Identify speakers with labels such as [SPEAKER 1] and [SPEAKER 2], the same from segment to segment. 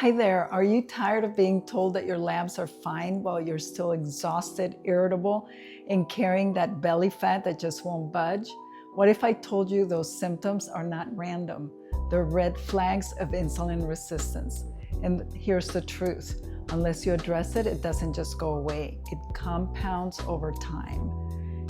[SPEAKER 1] Hi there, are you tired of being told that your labs are fine while you're still exhausted, irritable, and carrying that belly fat that just won't budge? What if I told you those symptoms are not random? They're red flags of insulin resistance. And here's the truth. Unless you address it, it doesn't just go away. It compounds over time.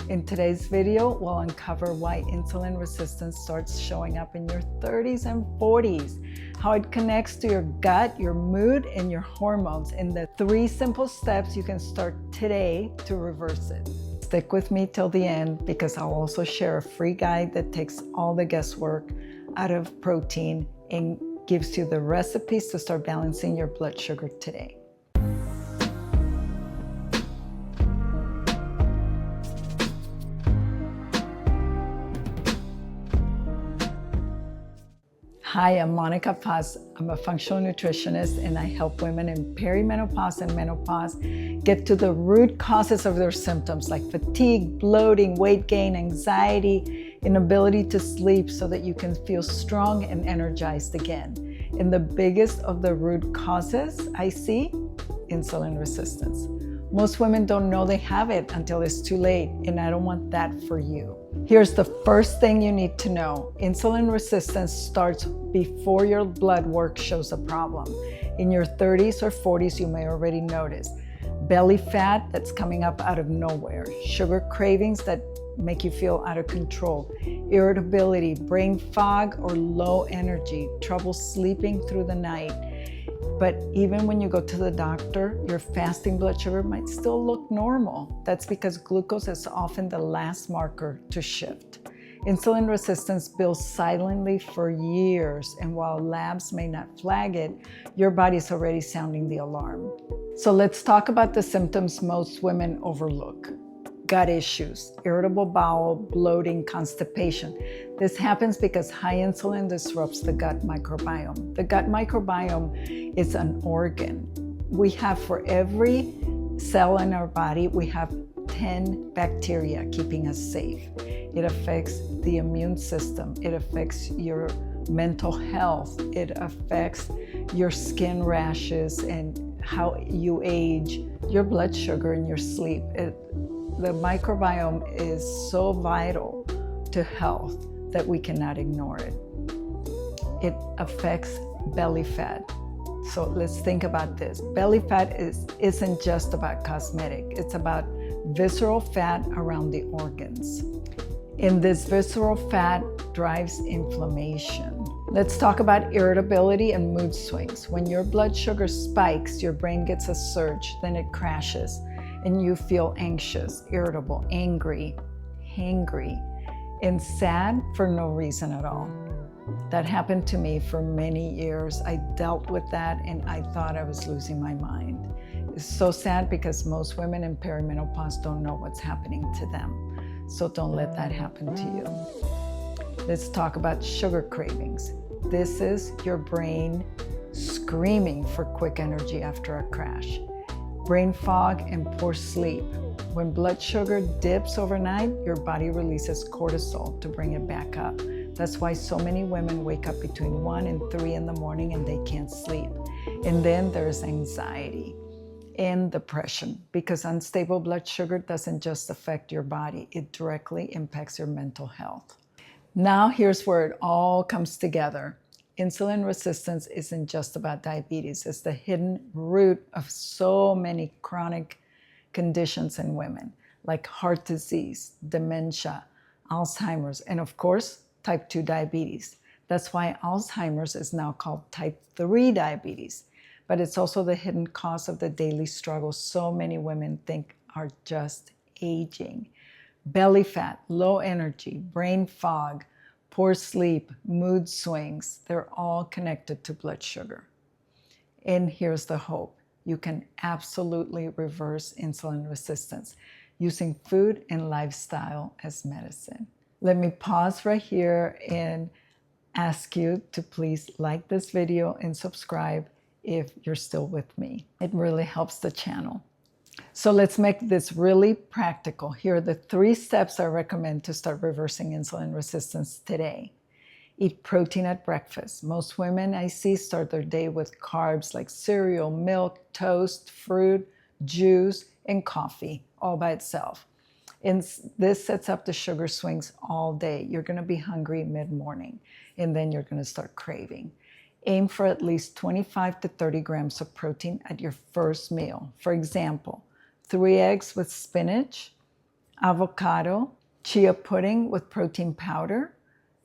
[SPEAKER 1] In today's video, we'll uncover why insulin resistance starts showing up in your 30s and 40s, how it connects to your gut, your mood, and your hormones, and the 3 simple steps you can start today to reverse it. Stick with me till the end because I'll also share a free guide that takes all the guesswork out of protein and gives you the recipes to start balancing your blood sugar today. Hi, I'm Monica Paz. I'm a functional nutritionist and I help women in perimenopause and menopause get to the root causes of their symptoms like fatigue, bloating, weight gain, anxiety, inability to sleep so that you can feel strong and energized again. And the biggest of the root causes I see, insulin resistance. Most women don't know they have it until it's too late, and I don't want that for you. Here's the first thing you need to know. Insulin resistance starts before your blood work shows a problem. In your 30s or 40s, you may already notice belly fat that's coming up out of nowhere, sugar cravings that make you feel out of control, irritability, brain fog or low energy, trouble sleeping through the night. But even when you go to the doctor, your fasting blood sugar might still look normal. That's because glucose is often the last marker to shift. Insulin resistance builds silently for years, and while labs may not flag it, your body's already sounding the alarm. So let's talk about the symptoms most women overlook. Gut issues, irritable bowel, bloating, constipation. This happens because high insulin disrupts the gut microbiome. The gut microbiome is an organ. We have for every cell in our body, we have 10 bacteria keeping us safe. It affects the immune system. It affects your mental health. It affects your skin rashes and how you age, your blood sugar and your sleep. The microbiome is so vital to health that we cannot ignore it. It affects belly fat. So let's think about this. Belly fat isn't just about cosmetic. It's about visceral fat around the organs. And this visceral fat drives inflammation. Let's talk about irritability and mood swings. When your blood sugar spikes, your brain gets a surge, then it crashes, and you feel anxious, irritable, angry, hangry, and sad for no reason at all. That happened to me for many years. I dealt with that and I thought I was losing my mind. It's so sad because most women in perimenopause don't know what's happening to them. So don't let that happen to you. Let's talk about sugar cravings. This is your brain screaming for quick energy after a crash. Brain fog and poor sleep. When blood sugar dips overnight, your body releases cortisol to bring it back up. That's why so many women wake up between 1 and 3 in the morning and they can't sleep. And then there's anxiety and depression because unstable blood sugar doesn't just affect your body, it directly impacts your mental health. Now here's where it all comes together. Insulin resistance isn't just about diabetes. It's the hidden root of so many chronic conditions in women, like heart disease, dementia, Alzheimer's, and of course, type 2 diabetes. That's why Alzheimer's is now called type 3 diabetes. But it's also the hidden cause of the daily struggles so many women think are just aging. Belly fat, low energy, brain fog, poor sleep, mood swings, they're all connected to blood sugar. And here's the hope. You can absolutely reverse insulin resistance using food and lifestyle as medicine. Let me pause right here and ask you to please like this video and subscribe if you're still with me. It really helps the channel. So let's make this really practical. Here are the 3 steps I recommend to start reversing insulin resistance today. Eat protein at breakfast. Most women I see start their day with carbs like cereal, milk, toast, fruit, juice, and coffee all by itself. And this sets up the sugar swings all day. You're going to be hungry mid-morning, and then you're going to start craving. Aim for at least 25 to 30 grams of protein at your first meal. For example, 3 eggs with spinach, avocado, chia pudding with protein powder,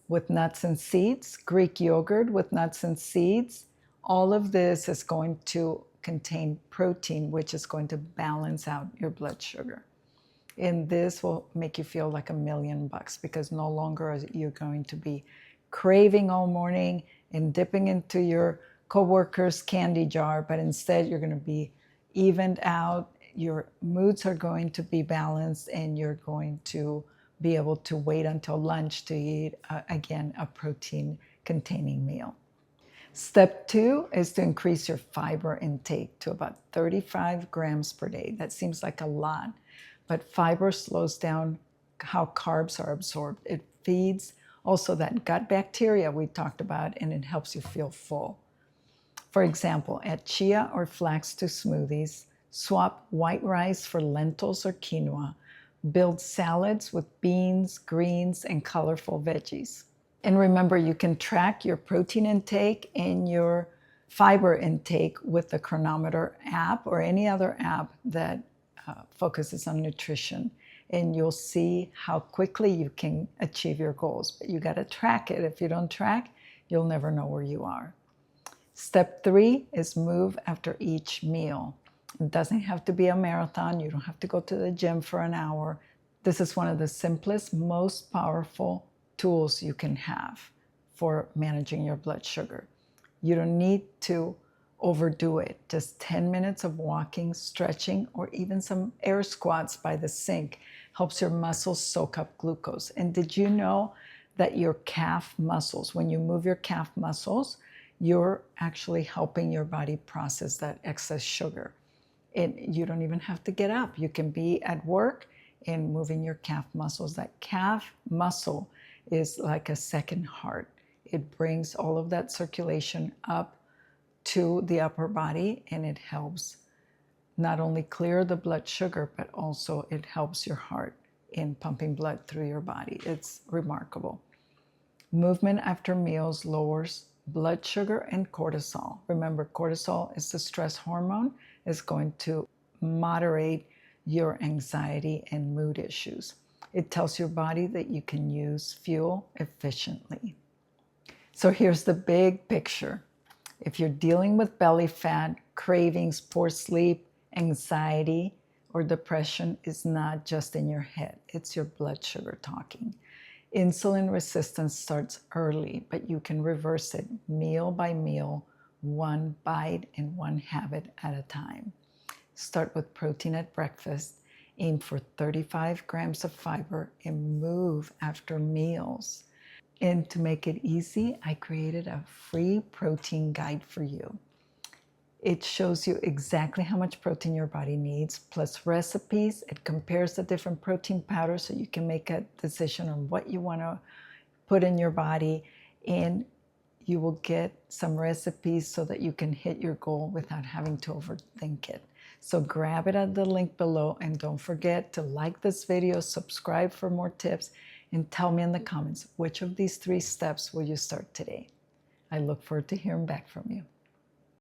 [SPEAKER 1] with nuts and seeds, Greek yogurt with nuts and seeds. All of this is going to contain protein, which is going to balance out your blood sugar. And this will make you feel like $1,000,000 because no longer are you going to be craving all morning and dipping into your coworker's candy jar, but instead you're going to be evened out. Your moods are going to be balanced, and you're going to be able to wait until lunch to eat, again, a protein-containing meal. Step 2 is to increase your fiber intake to about 35 grams per day. That seems like a lot, but fiber slows down how carbs are absorbed. It feeds also that gut bacteria we talked about, and it helps you feel full. For example, add chia or flax to smoothies, swap white rice for lentils or quinoa, build salads with beans, greens, and colorful veggies. And remember, you can track your protein intake and your fiber intake with the Chronometer app or any other app that focuses on nutrition. And you'll see how quickly you can achieve your goals. But you got to track it. If you don't track, you'll never know where you are. Step 3 is move after each meal. It doesn't have to be a marathon. You don't have to go to the gym for an hour. This is one of the simplest, most powerful tools you can have for managing your blood sugar. You don't need to overdo it. Just 10 minutes of walking, stretching, or even some air squats by the sink helps your muscles soak up glucose. And did you know that your calf muscles, when you move your calf muscles, you're actually helping your body process that excess sugar? And you don't even have to get up. You can be at work and moving your calf muscles. That calf muscle is like a second heart. It brings all of that circulation up to the upper body, and it helps not only clear the blood sugar, but also it helps your heart in pumping blood through your body. It's remarkable. Movement after meals lowers blood sugar and cortisol. Remember, cortisol is the stress hormone. It's going to moderate your anxiety and mood issues. It tells your body that you can use fuel efficiently. So here's the big picture. If you're dealing with belly fat, cravings, poor sleep, anxiety, or depression, is not just in your head. It's your blood sugar talking. Insulin resistance starts early, but you can reverse it meal by meal, one bite and one habit at a time. Start with protein at breakfast. Aim for 35 grams of fiber and move after meals. And to make it easy, I created a free protein guide for you. It shows you exactly how much protein your body needs, plus recipes. It compares the different protein powders so you can make a decision on what you want to put in your body. And you will get some recipes so that you can hit your goal without having to overthink it. So grab it at the link below, and don't forget to like this video, subscribe for more tips, and tell me in the comments which of these 3 steps will you start today. I look forward to hearing back from you.